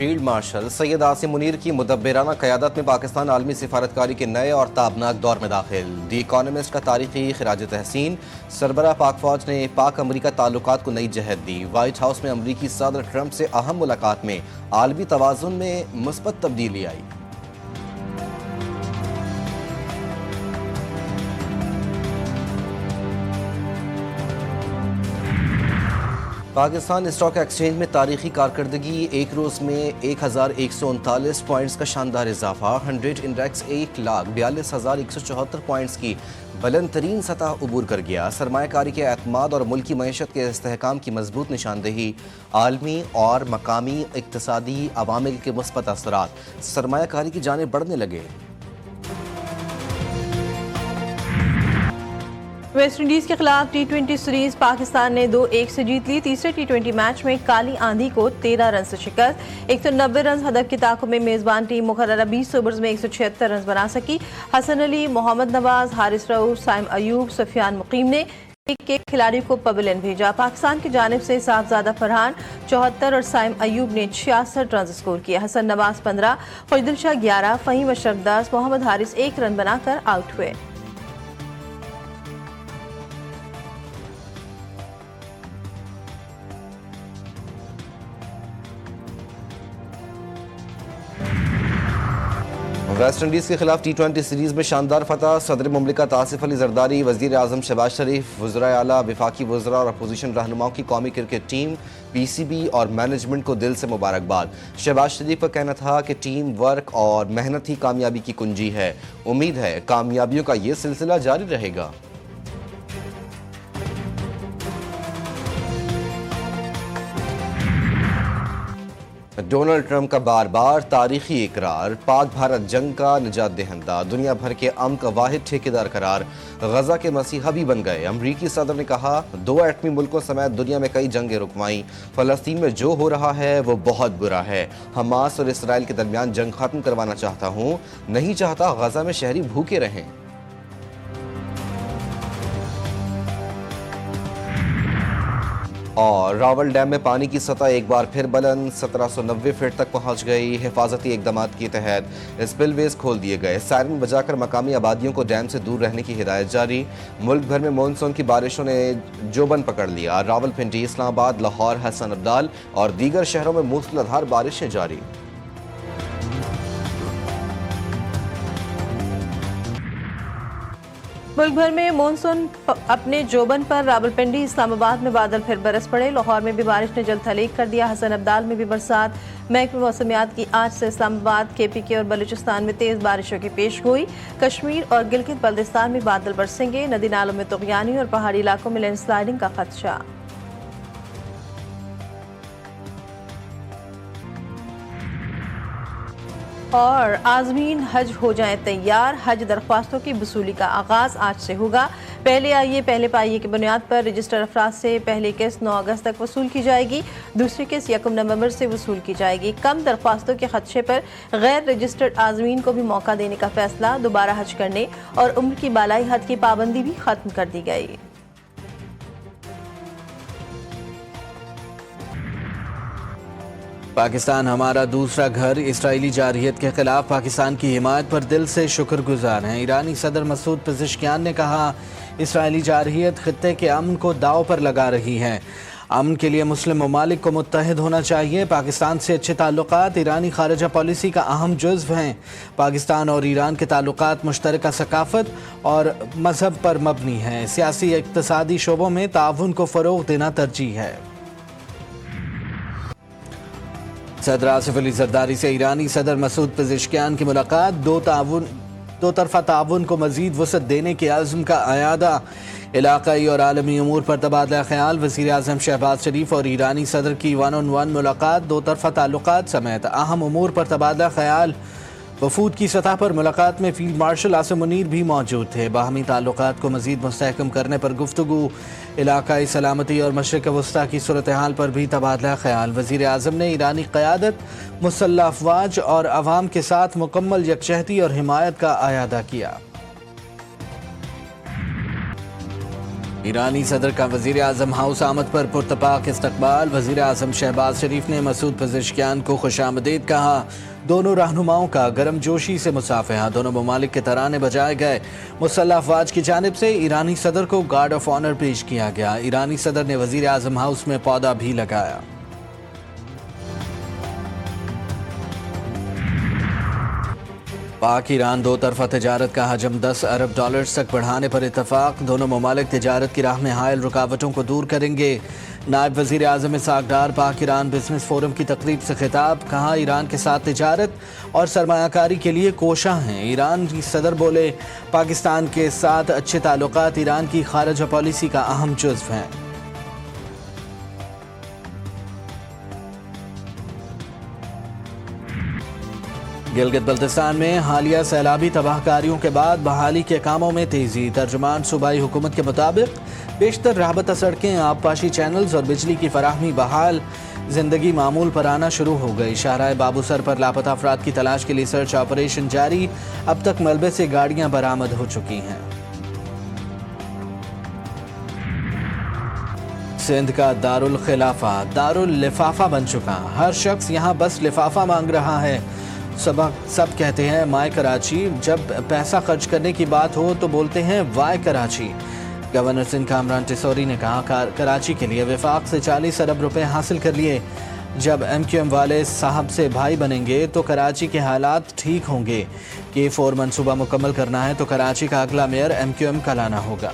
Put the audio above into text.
Field marshal Syed Asim Munir کی مدبرانہ قیادت میں پاکستان عالمی سفارتکاری کے نئے اور تابناک دور میں داخل۔ دی اکانومسٹ کا تاریخی خراج تحسین۔ سربراہ پاک فوج نے پاک امریکہ تعلقات کو نئی جہت دی۔ وائٹ ہاؤس میں امریکی صدر ٹرمپ سے اہم ملاقات میں عالمی توازن میں مثبت تبدیلی آئی۔ پاکستان اسٹاک ایکسچینج میں تاریخی کارکردگی، ایک روز میں 1139 پوائنٹس کا شاندار اضافہ۔ 100 انڈیکس 1,42,174 پوائنٹس کی بلند ترین سطح عبور کر گیا۔ سرمایہ کاری کے اعتماد اور ملکی معیشت کے استحکام کی مضبوط نشاندہی۔ عالمی اور مقامی اقتصادی عوامل کے مثبت اثرات سرمایہ کاری کی جانب بڑھنے لگے۔ ویسٹ انڈیز کے خلاف ٹی20 سیریز پاکستان نے 2-1 سے جیت لی۔ تیسرے ٹی20 میچ میں کالی آندھی کو 13 رن سے شکست۔ 190 رنز ہدف کے تعاقب میں میزبان ٹیم مقررہ 20 اوورز میں 176 رنز بنا سکی۔ حسن علی، محمد نواز، حارث رؤوف، سائم ایوب، سفیان مقیم نے ایک ایک کھلاڑیوں کو پویلین بھیجا۔ پاکستان کی جانب سے صاحبزادہ فرحان 74 اور سائم ایوب نے 66 رنز سکور کیے۔ حسن نواز 15، خوشدل شاہ 11، فہیم اشرف 10، محمد حارث 1 رن بنا کر آؤٹ ہوئے۔ ویسٹ انڈیز کے خلاف ٹی20 سیریز میں شاندار فتح۔ صدر مملکت آصف علی زرداری، وزیر اعظم شہباز شریف، وزرائے اعلیٰ، وفاقی وزراء اور اپوزیشن رہنماؤں کی قومی کرکٹ ٹیم پی سی بی اور مینجمنٹ کو دل سے مبارکباد۔ شہباز شریف کا کہنا تھا کہ ٹیم ورک اور محنت ہی کامیابی کی کنجی ہے۔ امید ہے کامیابیوں کا یہ سلسلہ جاری رہے گا۔ ڈونلڈ ٹرمپ کا بار بار تاریخی اقرار، پاک بھارت جنگ کا نجات دہندہ، دنیا بھر کے امن کا واحد ٹھیکیدار قرار، غزہ کے مسیحا بھی بن گئے۔ امریکی صدر نے کہا 2 ایٹمی ملکوں سمیت دنیا میں کئی جنگیں رکوائیں، فلسطین میں جو ہو رہا ہے وہ بہت برا ہے۔ حماس اور اسرائیل کے درمیان جنگ ختم کروانا چاہتا ہوں، نہیں چاہتا غزہ میں شہری بھوکے رہیں۔ اور راول ڈیم میں پانی کی سطح ایک بار پھر بلند 1790 فٹ تک پہنچ گئی۔ حفاظتی اقدامات کے تحت اسپل ویز کھول دیے گئے۔ سائرن بجا کر مقامی آبادیوں کو ڈیم سے دور رہنے کی ہدایت جاری۔ ملک بھر میں مونسون کی بارشوں نے جوبن پکڑ لیا۔ راولپنڈی، اسلام آباد، لاہور، حسن ابدال اور دیگر شہروں میں موسلا دھار بارشیں جاری۔ ملک بھر میں مونسون اپنے جوبن پر۔ راولپنڈی، اسلام آباد میں بادل پھر برس پڑے۔ لاہور میں بھی بارش نے جلد تھلیک کر دیا۔ حسن ابدال میں بھی برسات۔ محکمہ موسمیات کی آج سے اسلام آباد، کے پی کے اور بلوچستان میں تیز بارشوں کی پیش گوئی۔ کشمیر اور گلگت بلتستان میں بادل برسیں گے۔ ندی نالوں میں طغیانی اور پہاڑی علاقوں میں لینڈ سلائیڈنگ کا خدشہ۔ اور عازمین حج ہو جائیں تیار، حج درخواستوں کی وصولی کا آغاز آج سے ہوگا۔ پہلے پائیے کی بنیاد پر رجسٹر افراد سے پہلی قسط 9 اگست تک وصول کی جائے گی، دوسری قسط 1 نومبر سے وصول کی جائے گی۔ کم درخواستوں کے خدشے پر غیر رجسٹرڈ عازمین کو بھی موقع دینے کا فیصلہ۔ دوبارہ حج کرنے اور عمر کی بالائی حد کی پابندی بھی ختم کر دی گئی۔ پاکستان ہمارا دوسرا گھر، اسرائیلی جارحیت کے خلاف پاکستان کی حمایت پر دل سے شکر گزار ہیں۔ ایرانی صدر مسعود پزشکیان نے کہا اسرائیلی جارحیت خطے کے امن کو داؤ پر لگا رہی ہے۔ امن کے لیے مسلم ممالک کو متحد ہونا چاہیے۔ پاکستان سے اچھے تعلقات ایرانی خارجہ پالیسی کا اہم جزو ہیں۔ پاکستان اور ایران کے تعلقات مشترکہ ثقافت اور مذہب پر مبنی ہیں۔ سیاسی اقتصادی شعبوں میں تعاون کو فروغ دینا ترجیح ہے۔ صدر آصف علی زرداری سے ایرانی صدر مسعود پزشکیان کی ملاقات۔ دو طرفہ تعاون کو مزید وسعت دینے کے عزم کا اعادہ۔ علاقائی اور عالمی امور پر تبادلہ خیال۔ وزیر اعظم شہباز شریف اور ایرانی صدر کی 1-on-1 ملاقات۔ دو طرفہ تعلقات سمیت اہم امور پر تبادلہ خیال۔ وفود کی سطح پر ملاقات میں فیلڈ مارشل عاصم منیر بھی موجود تھے۔ باہمی تعلقات کو مزید مستحکم کرنے پر گفتگو۔ علاقائی سلامتی اور مشرق وسطیٰ کی صورتحال پر بھی تبادلہ خیال۔ وزیر اعظم نے ایرانی قیادت، مسلح افواج اور عوام کے ساتھ مکمل یکجہتی اور حمایت کا اعادہ کیا۔ ایرانی صدر کا وزیر اعظم ہاؤس آمد پر پرتپاک استقبال. وزیر اعظم شہباز شریف نے مسعود پزشکیان کو خوش آمدید کہا. دونوں رہنماؤں کا گرم جوشی سے مصافحہ. دونوں ممالک کے ترانے بجائے گئے. مسلح افواج کی جانب سے ایرانی صدر کو گارڈ آف آنر پیش کیا گیا. ایرانی صدر نے وزیر اعظم ہاؤس میں پودا بھی لگایا. پاک ایران دو طرفہ تجارت کا حجم $10 ارب تک بڑھانے پر اتفاق. دونوں ممالک تجارت کی راہ میں حائل رکاوٹوں کو دور کریں گے. نائب وزیر اعظم اسحاق ڈار پاک ایران بزنس فورم کی تقریب سے خطاب. کہا ایران کے ساتھ تجارت اور سرمایہ کاری کے لیے کوشاں ہیں. ایران کی صدر بولے پاکستان کے ساتھ اچھے تعلقات ایران کی خارجہ پالیسی کا اہم جزو ہیں. گلگت بلتستان میں حالیہ سیلابی تباہ کاریوں کے بعد بحالی کے کاموں میں تیزی. ترجمان صوبائی حکومت کے مطابق بیشتر رہبتہ سڑکیں، آبپاشی چینلز اور بجلی کی فراہمی بحال. زندگی معمول پر آنا شروع ہو گئی. شاہراہ بابو سر پر لاپتہ افراد کی تلاش کے لیے سرچ آپریشن جاری. اب تک ملبے سے گاڑیاں برآمد ہو چکی ہیں. سندھ کا داراللفافہ بن چکا. ہر شخص یہاں بس لفافہ مانگ رہا ہے. سب کہتے ہیں مائے کراچی. جب پیسہ خرچ کرنے کی بات ہو تو بولتے ہیں وائے کراچی. گورنر سندھ کامران ٹیسوری نے کہا کراچی کے لیے وفاق سے 40 ارب روپے حاصل کر لیے. جب ایم کیو ایم والے صاحب سے بھائی بنیں گے تو کراچی کے حالات ٹھیک ہوں گے. K4 منصوبہ مکمل کرنا ہے تو کراچی کا اگلا میئر ایم کیو ایم کا لانا ہوگا.